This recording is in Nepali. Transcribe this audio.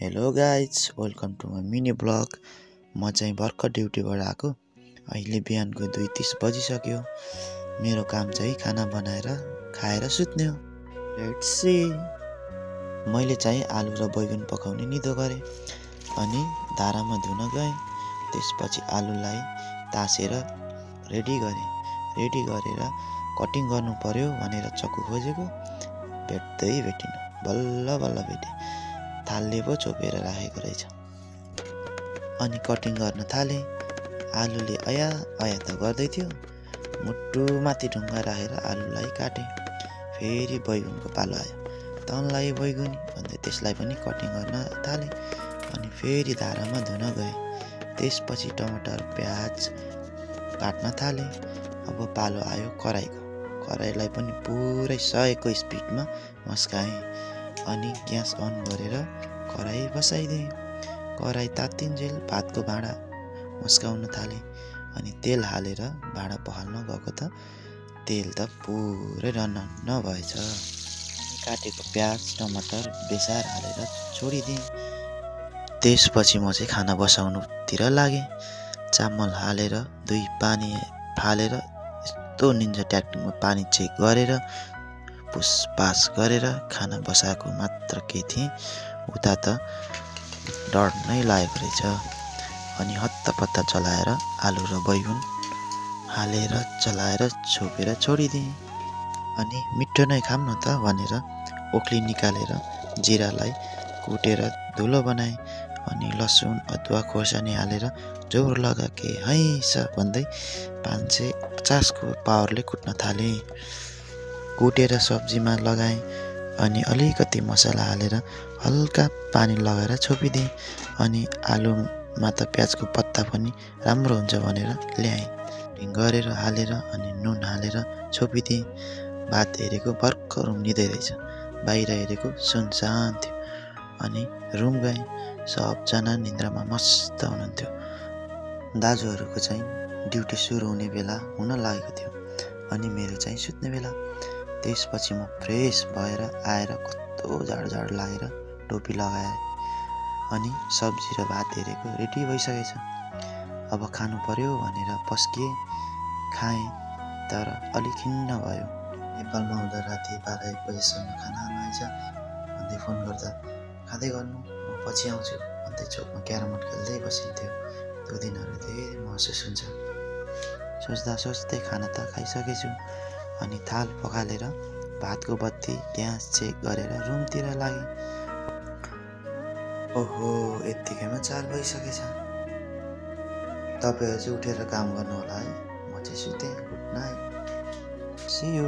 Hello guys, welcome to my mini blog. म चाहिँ भर्खर ड्युटीबाट आएको। अहिले बिहानको 2:30 बजिसक्यो। मेरो काम चाहिँ खाना बनाएर खाएर सुत्ने हो। Let's see. मैले चाहिँ आलु र बैगुन पकाउने निधो गरेँ अनि धारामा धुन गएँ। त्यसपछि आलुलाई तासेर रेडी गरेँ। रेडी गरेर कटिङ गर्नु पर्यो भनेर चक्कु खोजेको, भेट्दै भेटिनँ। बल्ल बल्ल भेटेँ। थालले पो छोपेर राखेको रहेछ। अनि कटिङ गर्न थालेँ। आलुले अया अया त गर्दै थियो। मुटुमाथि ढुङ्गा राखेर आलुलाई काटेँ। फेरि बैगुनको पालो आयो। तँलाई बैगुनी भन्दै त्यसलाई पनि कटिङ गर्न थालेँ। अनि फेरि धारामा धुन गएँ। त्यसपछि टमाटर प्याज काट्न थालेँ। अब पालो आयो कराईको। कराईलाई पनि पुरै 100को स्पिडमा मस्काएँ। अनि ग्यास अन गरेर कराई बसाइदिएँ। कराई तात्तिन्जेल भातको भाँडा मस्काउन थालेँ। अनि तेल हालेर भाँडा पखाल्न गएको त तेल त पुरै रन्न भएछ। काटेको प्याज टमाटर बेसार हालेर छोडिदिएँ। त्यसपछि म चाहिँ खाना बसाउनुतिर लागेँ। चामल हालेर 2 पानी फालेर यस्तो निन्जा ट्याक्टिङमा पानी चेक गरेर पुसपास गरेर खाना बसाएको मात्र केही थिएँ। उता त डर नै लागेको रहेछ। अनि हत्तपत्त चलाएर आलु र बैगुन हालेर चलाएर छोपेर छोडिदिएँ। अनि मिठो नै खाऊँ न त भनेर ओख्ली निकालेर जिरालाई कुटेर धुलो बनाएँ। अनि लसुन अदुवा खोर्सानी हालेर जोर लगा के हैस भन्दै 550 को पावरले कुट्न थालेँ। कुटेर सब्जीमा लगाएँ। अनि अलिकति मसला हालेर हल्का पानी लगाएर छोपिदिएँ। अनि आलुमा त प्याजको पत्ता पनि राम्रो हुन्छ भनेर ल्याएँ। गरेर हालेर अनि नुन हालेर छोपिदिएँ। भात हेरेको भर्खर उम्लिँदै रहेछ। बाहिर हेरेको सुनसान थियो। अनि रुम गएँ। सबजना निन्द्रामा मस्त हुनुहुन्थ्यो। दाजुहरूको चाहिँ ड्युटी सुरु हुने बेला हुन लागेको थियो। अनि मेरो चाहिँ सुत्ने बेला। त्यसपछि म फ्रेस भएर आएर कस्तो जाड लागेर टोपी लगाएँ। अनि सब्जी र भात हेरेको रेडी भइसकेछ। अब खानु पर्यो भनेर पस्किएँ। खाएँ तर अलि खिन्न भयो। नेपालमा हुँदा राति 12-1 बजेसम्म खाना आइज भन्दै फोन गर्दा खाँदै गर्नु, म पछि आउँछु भन्दै चोकमा क्यारम खेल्दै बसिन्थ्यो। त्यो दिनहरू धेरै महसुस हुन्छ। सोच्दै खाना त खाइसकेछु। अनि थाल पखालेर भातको बत्ती ग्यास चेक गरेर रुमतिर लागेँ। ओहो, यत्तिकैमा 4 भइसकेछ। तपाईँहरू चाहिँ उठेर काम गर्नु होला है। म चाहिँ सुतेँ। Good night. See you.